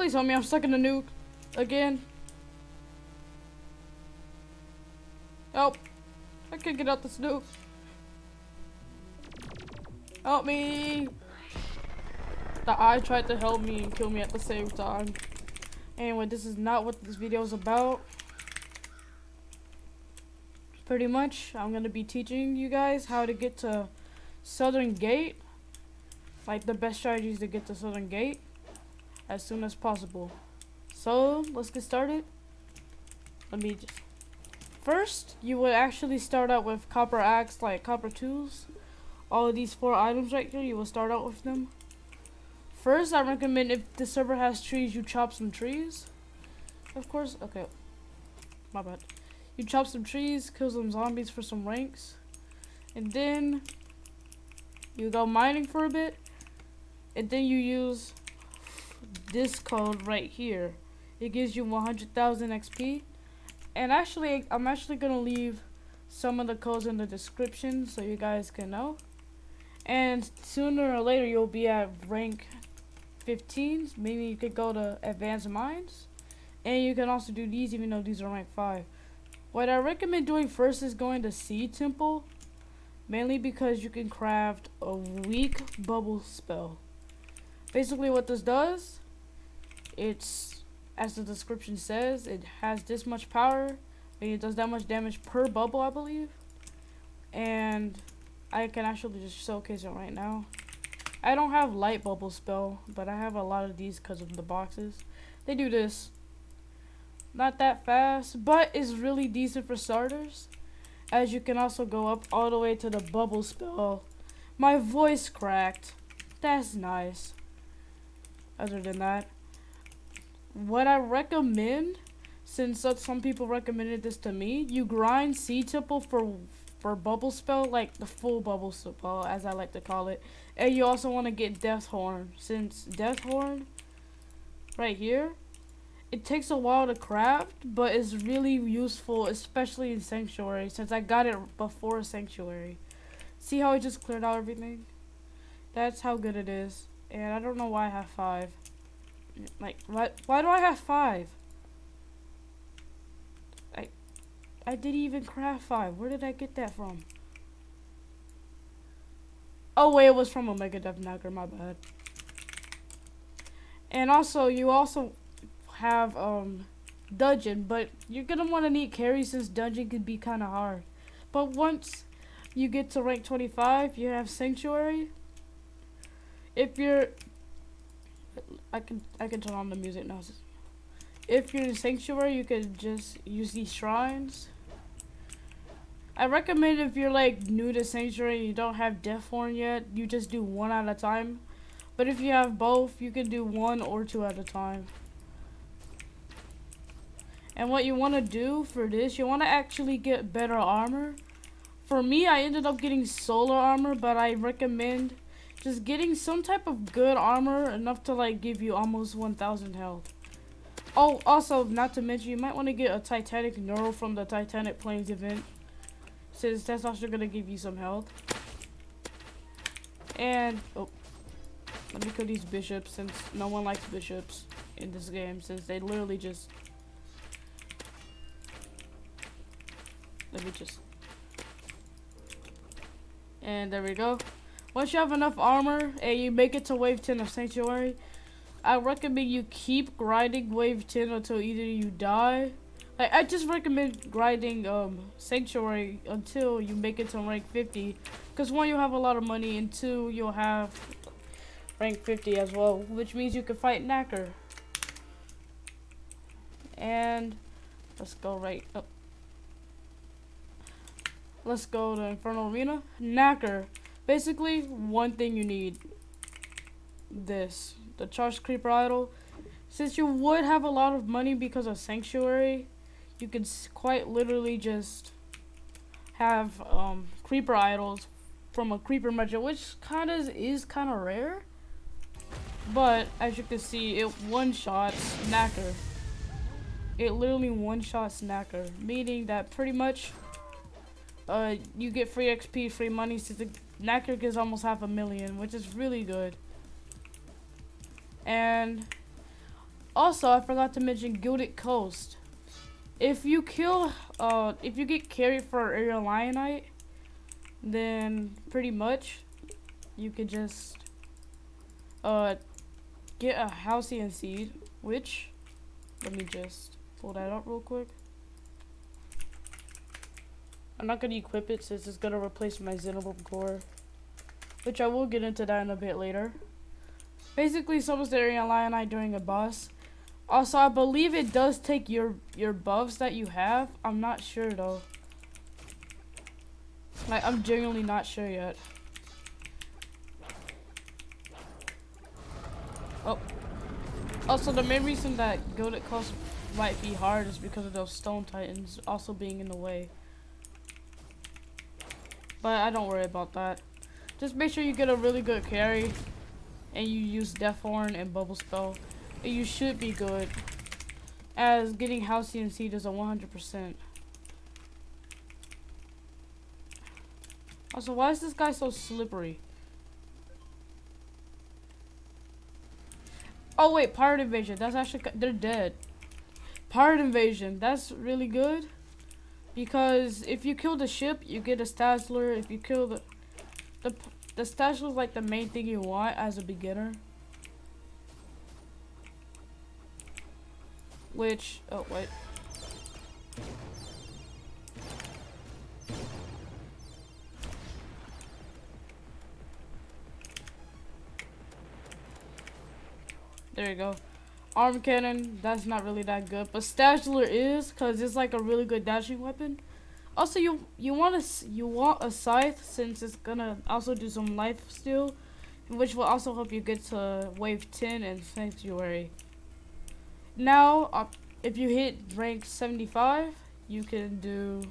Please help me, I'm stuck in the nuke. Again. Help. I can't get out this nuke. Help me. The eye tried to help me and kill me at the same time. Anyway, this is not what this video is about. Pretty much, I'm going to be teaching you guys how to get to Southern Gate. Like the best strategies to get to Southern Gate as soon as possible. So, let's get started. First, you would actually start out with copper axe, like copper tools. All of these 4 items right here, you will start out with them. First, I recommend if the server has trees, you chop some trees. Of course, okay. My bad. You chop some trees, kill some zombies for some ranks. And then, you go mining for a bit. And then you use this code right here. It gives you 100,000 XP. And actually, I'm actually going to leave some of the codes in the description so you guys can know. And sooner or later, you'll be at rank 15. Maybe you could go to advanced mines. And you can also do these even though these are rank 5. What I recommend doing first is going to Seed Temple. Mainly because you can craft a weak bubble spell. Basically what this does, it's, as the description says, it has this much power. And it does that much damage per bubble, I believe. And I can actually just showcase it right now. I don't have light bubble spell, but I have a lot of these because of the boxes. They do this. Not that fast, but it's really decent for starters. As you can also go up all the way to the bubble spell. My voice cracked. That's nice. Other than that, what I recommend, since some people recommended this to me, you grind Seed Temple for bubble spell, like the full bubble spell, as I like to call it. And you also want to get Death Horn, since Death Horn, right here, it takes a while to craft, but it's really useful, especially in Sanctuary, since I got it before Sanctuary. See how it just cleared out everything? That's how good it is. And I don't know why I have 5. Like, why do I have 5? I didn't even craft 5. Where did I get that from? Oh wait, it was from Omega Death Knocker, my bad. And also, you also have dungeon, but you're gonna want to need carry since dungeon could be kind of hard. But once you get to rank 25, you have Sanctuary. If you're, I can turn on the music now. If you're in Sanctuary, you can just use these shrines. I recommend if you're like new to Sanctuary and you don't have Death Horn yet, you just do 1 at a time. But if you have both, you can do 1 or 2 at a time. And what you want to do for this, you want to actually get better armor. For me, I ended up getting solar armor, but I recommend just getting some type of good armor, enough to like give you almost 1,000 health. Oh, also, not to mention, you might want to get a Titanic Neural from the Titanic Plains event, since that's also going to give you some health. And, oh, let me kill these bishops, since no one likes bishops in this game, since they literally just, and there we go. Once you have enough armor and you make it to wave 10 of Sanctuary, I recommend you keep grinding wave 10 until either you die. Like, I just recommend grinding Sanctuary until you make it to rank 50. Because 1, you'll have a lot of money, and 2, you'll have rank 50 as well, which means you can fight Knacker. And let's go right up. Let's go to Infernal Arena. Knacker. Basically, one thing you need. This. The Charged Creeper Idol. Since you would have a lot of money because of Sanctuary, you could quite literally just have Creeper Idols from a Creeper Merchant, which is kind of rare. But, as you can see, it one-shots Knacker. It literally one-shots Knacker. Meaning that pretty much you get free XP, free money, since the Knacker gives almost 500,000, which is really good. And Also, I forgot to mention Gilded Coast. If you get carried for Aerial Lionite, then pretty much you could just get a Halcyon Seed, which, let me just pull that up real quick. I'm not going to equip it since it's going to replace my Xenoblade Core, which I will get into that in a bit later. Basically, summons the Aerial Lionite during a boss. Also, I believe it does take your buffs that you have. I'm not sure though. Like, I'm genuinely not sure yet. Oh. Also, the main reason that Gilded Coast might be hard is because of those Stone Titans also being in the way. But I don't worry about that. Just make sure you get a really good carry and you use Death Horn and Bubble Spell. And you should be good, as getting Halcyon Seed is a 100%. Also, why is this guy so slippery? Oh wait, Pirate Invasion. That's actually, they're dead. Pirate Invasion. That's really good. Because if you kill the ship, you get a Stazzler. If you kill the Stazzler is like the main thing you want as a beginner. Which, oh wait. There you go. Arm cannon, that's not really that good, but Stazzler is, cause it's like a really good dashing weapon. Also, you want a scythe, since it's gonna also do some life steal, which will also help you get to wave 10 and Sanctuary. Now, if you hit rank 75, you can do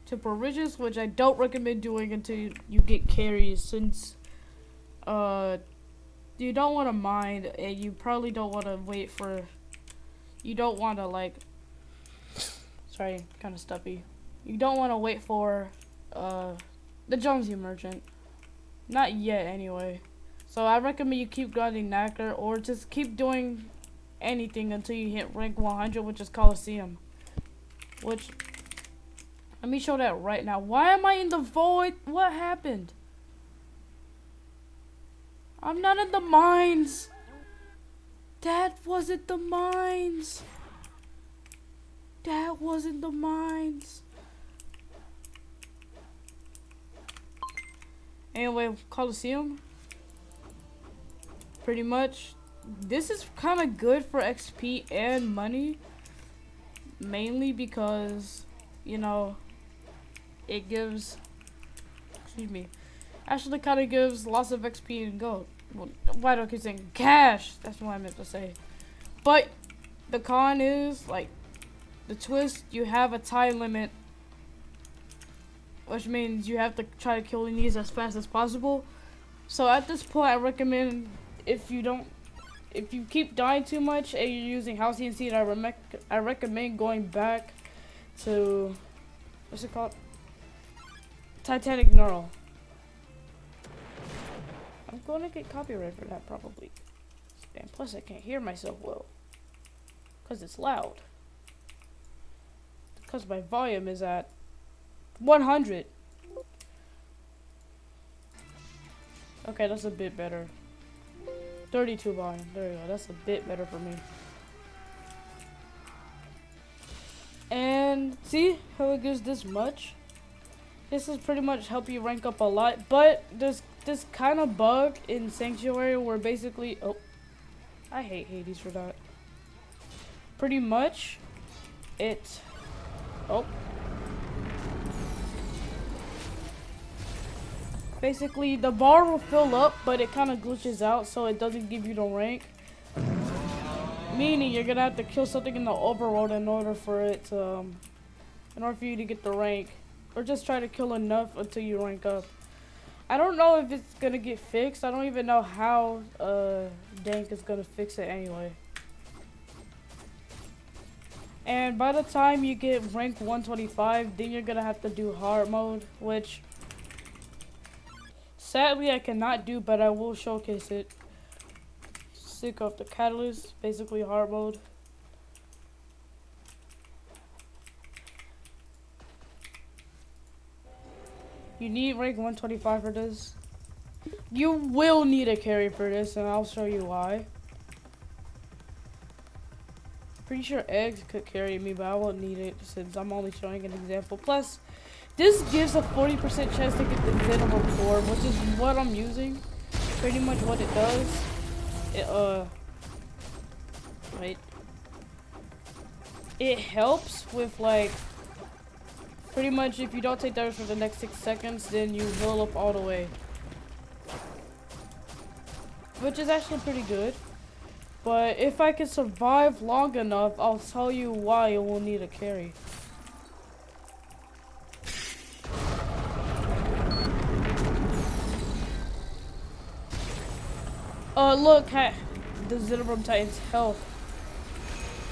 Temporal Ridges, which I don't recommend doing until you get carries, since you don't want to mind, and you probably don't want to wait for, you don't want to like, sorry, kind of stuffy. You don't want to wait for the Jonesy Merchant. Not yet, anyway. So I recommend you keep grinding Knacker, or just keep doing anything until you hit rank 100, which is Coliseum. Which, let me show that right now. Why am I in the void? What happened? I'm not in the mines. That wasn't the mines. That wasn't the mines. Anyway, Coliseum. Pretty much. This is kind of good for XP and money. Mainly because, you know, it gives, excuse me, actually kind of gives lots of XP and gold. Well, why do I keep saying cash? That's what I meant to say. But the con is, like, the twist, you have a time limit, which means you have to try to kill these as fast as possible. So at this point, I recommend, if you keep dying too much and you're using Halcyon Seed, I recommend going back to, what's it called? Titanic Neural. I'm going to get copyright for that probably. And plus I can't hear myself well, because it's loud. Because my volume is at 100. Okay, that's a bit better. 32 volume. There you go. That's a bit better for me. And see how it gives this much? This is pretty much help you rank up a lot. But there's this kind of bug in Sanctuary where basically... Oh. I hate Hades for that. Pretty much it... Oh. Basically, the bar will fill up, but it kind of glitches out, so it doesn't give you the rank. Meaning, you're gonna have to kill something in the overworld in order for it to, in order for you to get the rank, or just try to kill enough until you rank up. I don't know if it's gonna get fixed. I don't even know how Dank is gonna fix it anyway. And by the time you get rank 125, then you're gonna have to do hard mode, which sadly I cannot do, but I will showcase it. characteristic of the catalyst, basically hard mode. You need rank 125 for this. You will need a carry for this, and I'll show you why. Pretty sure eggs could carry me, but I won't need it since I'm only showing an example. Plus, this gives a 40% chance to get the Venom core, which is what I'm using. Pretty much what it does. It helps with like, pretty much if you don't take damage for the next 6 seconds, then you heal up all the way. Which is actually pretty good. But if I can survive long enough, I'll tell you why you will need a carry. Look at the Xenobrum Titan's health.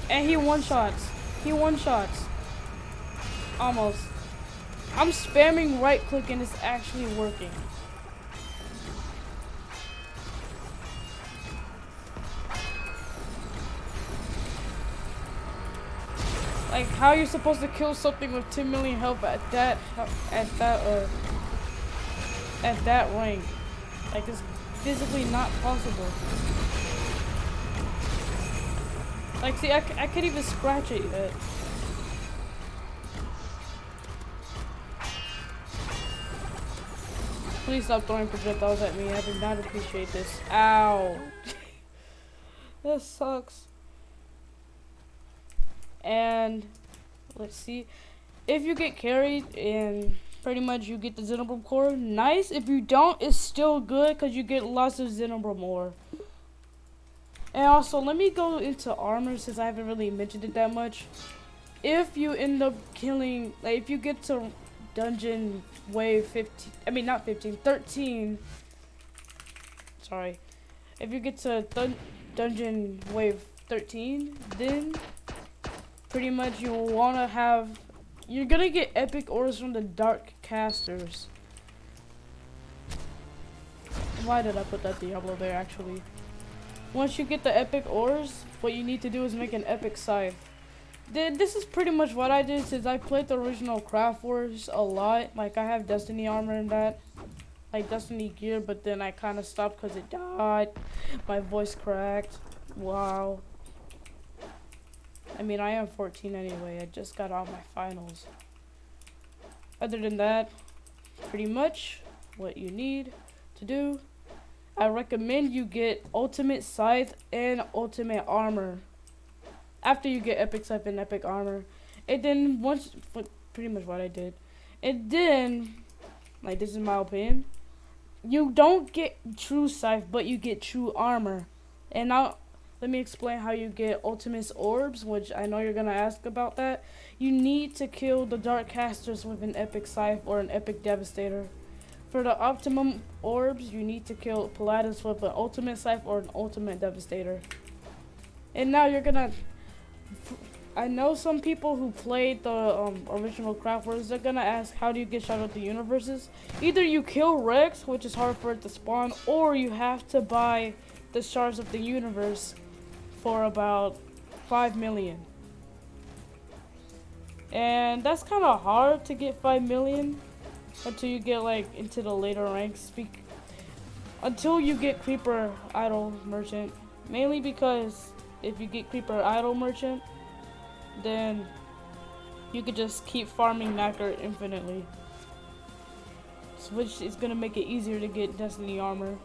And he one-shots. He one-shots. Almost. I'm spamming right click and it's actually working. Like, how are you supposed to kill something with 10 million health at that rank? Like, it's physically not possible. Like, see, I can't even scratch it yet. Please stop throwing projectiles at me. I do not appreciate this. Ow. That sucks. And let's see, if you get carried and pretty much you get the Xenobrum core, nice. If you don't, it's still good because you get lots of Xenobrum ore. And also, let me go into armor since I haven't really mentioned it that much. If you end up killing, like if you get to dungeon wave 15, I mean not 15, 13, sorry. If you get to dungeon wave 13, then pretty much you want to have, you're gonna get epic ores from the dark casters. Why did I put that Diablo there actually? Once you get the epic ores, what you need to do is make an epic scythe. This is pretty much what I did since I played the original Craftwars a lot. Like I have Destiny armor in that, like Destiny gear, but then I kind of stopped because it died. My voice cracked. Wow. I mean, I am 14 anyway. I just got out my finals. Other than that, pretty much what you need to do, I recommend you get ultimate scythe and ultimate armor. After you get epic scythe and epic armor, and then once, pretty much what I did, and then, like this is my opinion, you don't get true scythe, but you get true armor. And now, let me explain how you get ultimate orbs, which I know you're gonna ask about that. You need to kill the dark casters with an epic scythe or an epic devastator. For the optimum orbs, you need to kill Paladins with an ultimate scythe or an ultimate devastator. And now you're gonna, I know some people who played the original Craftwars, they're gonna ask, how do you get Shadow of the Universes? Either you kill Rex, which is hard for it to spawn, or you have to buy the Shards of the Universe for about 5 million. And that's kind of hard to get 5 million until you get like into the later ranks. Until you get Creeper Idol Merchant. Mainly because if you get Creeper Idol Merchant, then you could just keep farming Knacker infinitely. Which is gonna make it easier to get Destiny armor.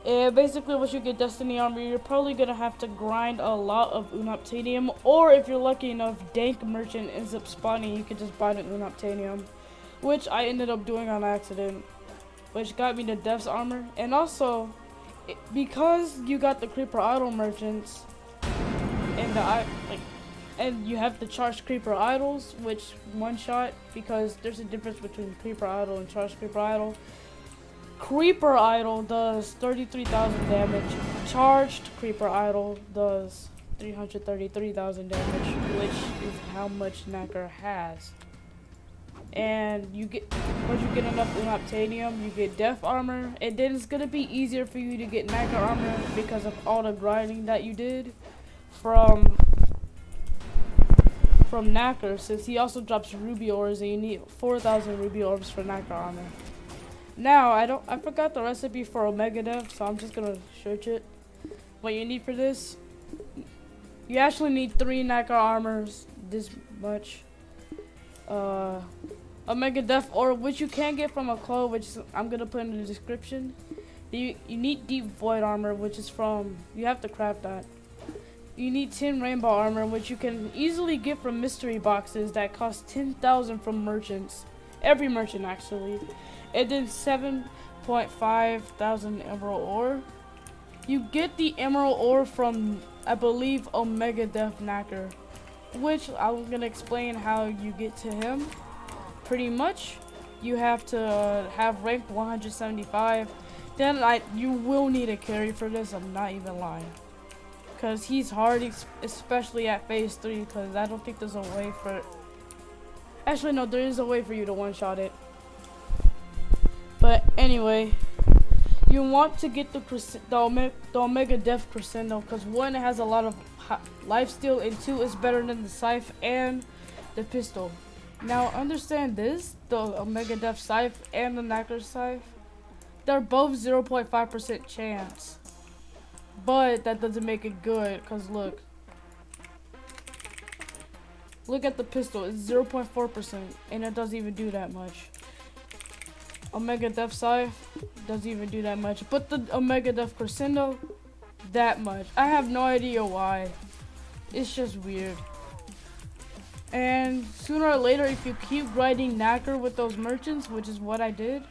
And basically once you get Destiny armor, you're probably gonna have to grind a lot of Unobtainium, or if you're lucky enough, Dank Merchant ends up spawning, you can just buy an Unobtainium, which I ended up doing on accident, which got me the Death's armor. And also, because you got the Creeper Idol Merchants, and you have the charged Creeper Idols, which one shot, because there's a difference between Creeper Idol and charged Creeper Idol. Creeper Idol does 33,000 damage. Charged Creeper Idol does 333,000 damage, which is how much Knacker has. and once you get enough unobtainium, you get death armor, and then it's gonna be easier for you to get knacker armor because of all the grinding that you did from knacker, since he also drops ruby ores and you need 4,000 ruby orbs for knacker armor. Now I forgot the recipe for omega death, so I'm just gonna search it. What you need for this, you actually need 3 knacker armors, this much. Omega death ore, which you can get from a clone, which I'm gonna put in the description. You need deep void armor, which is from, you have to craft that. You need 10 rainbow armor, which you can easily get from mystery boxes that cost 10,000 from merchants. Every merchant actually. And then 7.5 thousand emerald ore. You get the emerald ore from, I believe, Omega Death Knacker, which I'm gonna explain how you get to him. Pretty much, you have to have rank 175. Then you will need a carry for this. I'm not even lying, because he's hard, especially at phase 3. Because I don't think there's a way for. Actually, no, there is a way for you to one-shot it. But anyway, you want to get the Omega Death Crescendo, because 1, it has a lot of lifesteal, and 2, it's better than the scythe and the pistol. Now understand this, the Omega Death scythe and the knacker scythe, they're both 0.5% chance. But that doesn't make it good, because look at the pistol, it's 0.4%, and it doesn't even do that much. Omega Death Scythe doesn't even do that much, but the Omega Death Crescendo, that much. I have no idea why. It's just weird. And sooner or later, if you keep grinding knacker with those merchants, which is what I did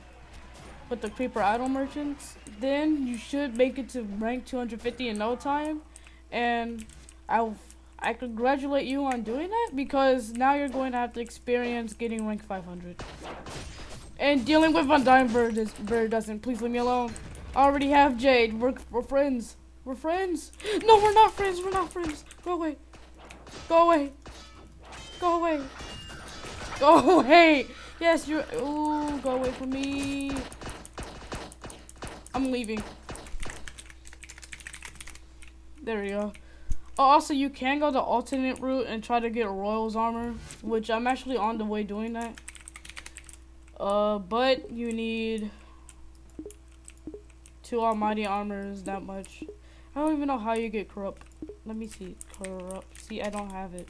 with the creeper idol merchants, then you should make it to rank 250 in no time. And I congratulate you on doing that, because now you're going to have to experience getting rank 500. And dealing with Undying Bird doesn't. Please leave me alone. I already have Jade. We're friends. We're friends. No, we're not friends. We're not friends. Go away. Go away. Go away. Go away. Yes, you're. Ooh, go away from me. I'm leaving. There we go. Oh, also, you can go the alternate route and try to get Royal's armor, which I'm actually on the way doing that. But you need 2 almighty armors, that much. I don't even know how you get corrupt. Let me see. Corrupt. See, I don't have it.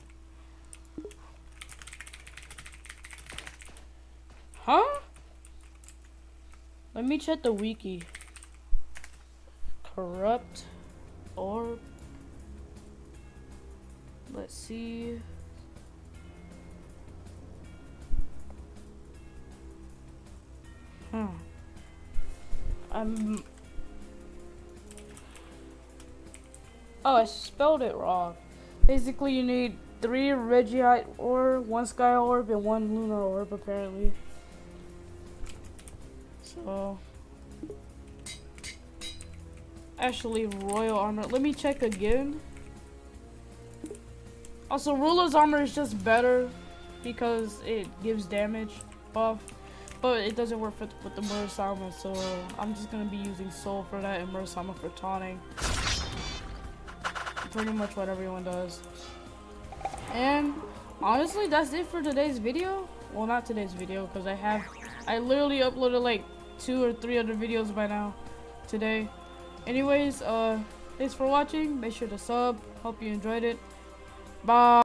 Huh? Let me check the wiki. Corrupt orb. Let's see. Oh, I spelled it wrong. Basically, you need 3 Regiite orb, 1 Sky orb, and 1 Lunar orb, apparently. So, actually, Royal armor. Let me check again. Also, Ruler's armor is just better because it gives damage buff. But it doesn't work with the Murasama, so I'm just gonna be using Soul for that and Murasama for taunting. Pretty much what everyone does. And honestly, that's it for today's video. Well, not today's video, because I literally uploaded like 2 or 3 other videos by now today. Anyways, thanks for watching. Make sure to sub. Hope you enjoyed it. Bye.